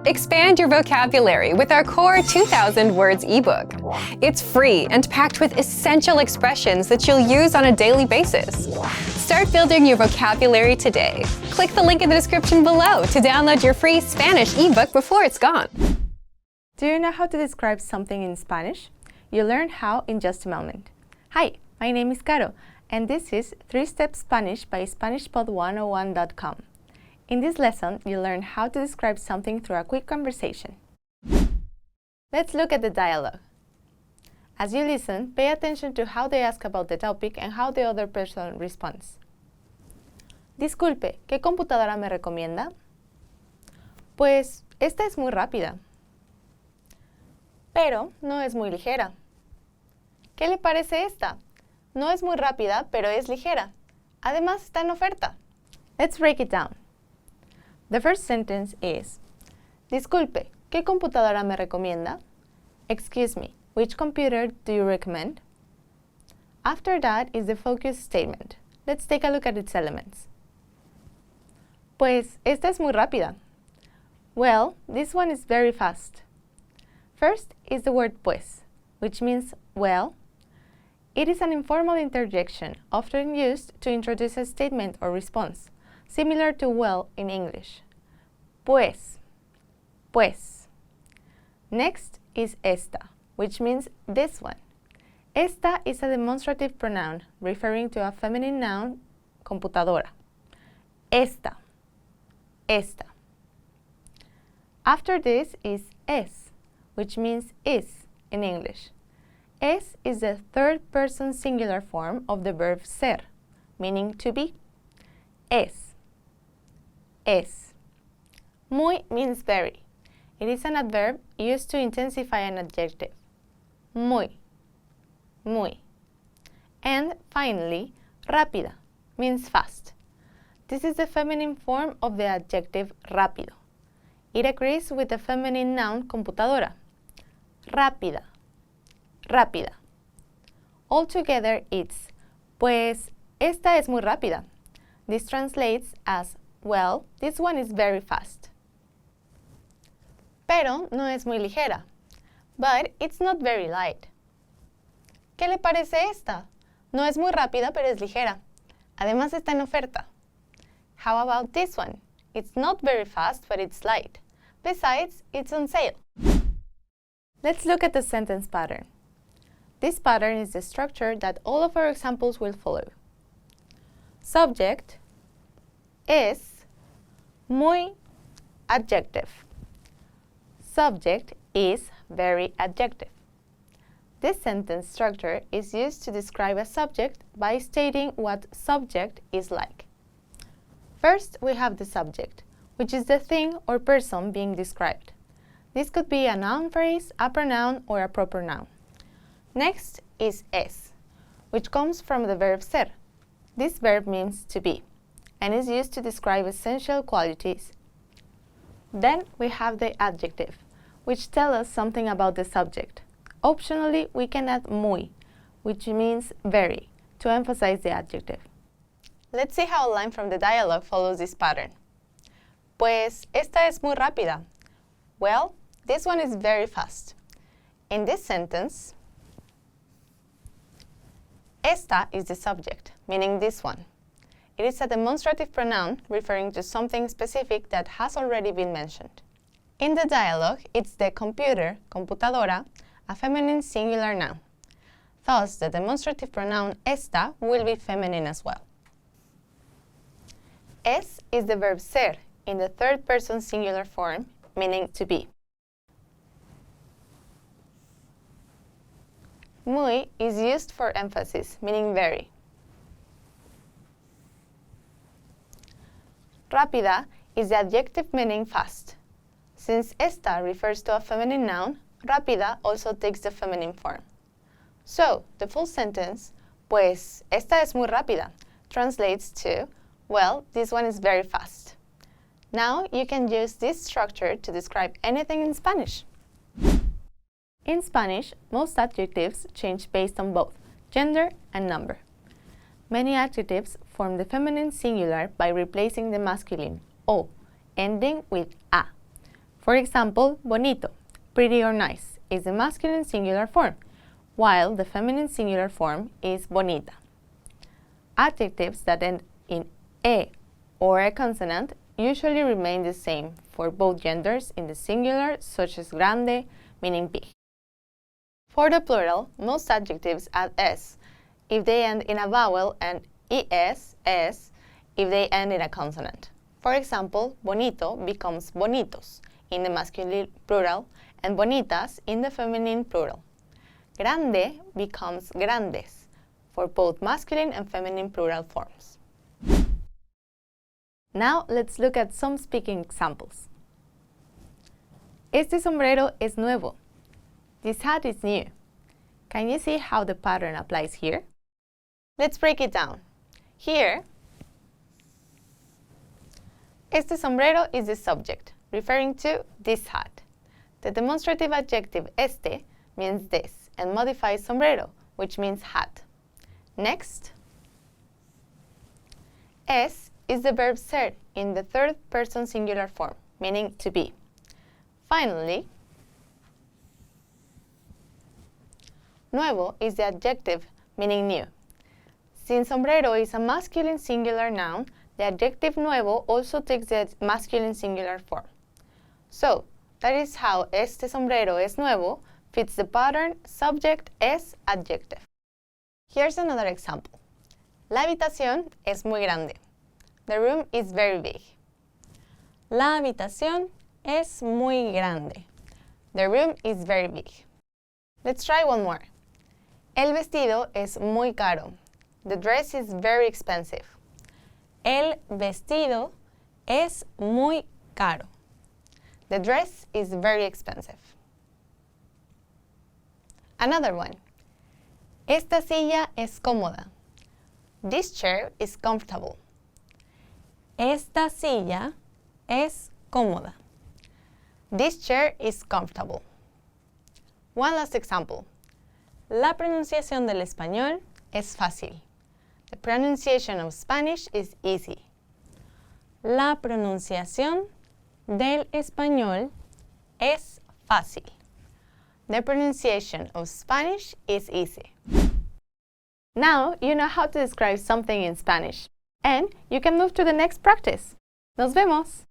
Expand your vocabulary with our core 2,000 words ebook. It's free and packed with essential expressions that you'll use on a daily basis. Start building your vocabulary today. Click the link in the description below to download your free Spanish ebook before it's gone. Do you know how to describe something in Spanish? You'll learn how in just a moment. Hi, my name is Caro, and this is 3-Step Spanish by SpanishPod101.com. In this lesson, you'll learn how to describe something through a quick conversation. Let's look at the dialogue. As you listen, pay attention to how they ask about the topic and how the other person responds. Disculpe, ¿qué computadora me recomienda? Pues, esta es muy rápida. Pero no es muy ligera. ¿Qué le parece esta? No es muy rápida, pero es ligera. Además, está en oferta. Let's break it down. The first sentence is, Disculpe, ¿qué computadora me recomienda? Excuse me, which computer do you recommend? After that is the focus statement. Let's take a look at its elements. Pues, esta es muy rápida. Well, this one is very fast. First is the word pues, which means well. It is an informal interjection, often used to introduce a statement or response, similar to well in English. Pues, pues. Next is esta, which means this one. Esta is a demonstrative pronoun referring to a feminine noun, computadora. Esta, esta. After this is es, which means is in English. Es is the third-person singular form of the verb ser, meaning to be. Es. Es. Muy means very. It is an adverb used to intensify an adjective. Muy. Muy. And finally, rápida means fast. This is the feminine form of the adjective rápido. It agrees with the feminine noun computadora. Rápida. Rápida. Altogether, it's, pues, esta es muy rápida. This translates as, well, this one is very fast. Pero no es muy ligera. But it's not very light. ¿Qué le parece esta? No es muy rápida, pero es ligera. Además está en oferta. How about this one? It's not very fast, but it's light. Besides, it's on sale. Let's look at the sentence pattern. This pattern is the structure that all of our examples will follow. Subject es muy adjective. Subject is very adjective. This sentence structure is used to describe a subject by stating what subject is like. First, we have the subject, which is the thing or person being described. This could be a noun phrase, a pronoun, or a proper noun. Next is es, which comes from the verb ser. This verb means to be, and is used to describe essential qualities. Then we have the adjective, which tells us something about the subject. Optionally, we can add muy, which means very, to emphasize the adjective. Let's see how a line from the dialogue follows this pattern. Pues, esta es muy rápida. Well, this one is very fast. In this sentence, esta is the subject, meaning this one. It is a demonstrative pronoun referring to something specific that has already been mentioned. In the dialogue, it's the computer, computadora, a feminine singular noun. Thus, the demonstrative pronoun esta will be feminine as well. Es is the verb ser in the third-person singular form, meaning to be. Muy is used for emphasis, meaning very. Rápida is the adjective meaning fast. Since esta refers to a feminine noun, rápida also takes the feminine form. So, the full sentence, pues, esta es muy rápida, translates to, well, this one is very fast. Now, you can use this structure to describe anything in Spanish. In Spanish, most adjectives change based on both gender and number. Many adjectives form the feminine singular by replacing the masculine o, ending with a. For example, bonito, pretty or nice, is the masculine singular form, while the feminine singular form is bonita. Adjectives that end in e or a consonant usually remain the same for both genders in the singular, such as grande, meaning big. For the plural, most adjectives add s if they end in a vowel and es, s, if they end in a consonant. For example, bonito becomes bonitos in the masculine plural and bonitas in the feminine plural. Grande becomes grandes for both masculine and feminine plural forms. Now let's look at some speaking examples. Este sombrero es nuevo. This hat is new. Can you see how the pattern applies here? Let's break it down. Here, este sombrero is the subject, referring to this hat. The demonstrative adjective este means this and modifies sombrero, which means hat. Next, es is the verb ser in the third person singular form, meaning to be. Finally, nuevo is the adjective meaning new. Since sombrero is a masculine singular noun, the adjective nuevo also takes the masculine singular form. So, that is how este sombrero es nuevo fits the pattern subject es adjective. Here's another example. La habitación es muy grande. The room is very big. La habitación es muy grande. The room is very big. Let's try one more. El vestido es muy caro. The dress is very expensive. El vestido es muy caro. The dress is very expensive. Another one. Esta silla es cómoda. This chair is comfortable. Esta silla es cómoda. This chair is comfortable. One last example. La pronunciación del español es fácil. The pronunciation of Spanish is easy. La pronunciación del español es fácil. The pronunciation of Spanish is easy. Now you know how to describe something in Spanish, and you can move to the next practice. ¡Nos vemos!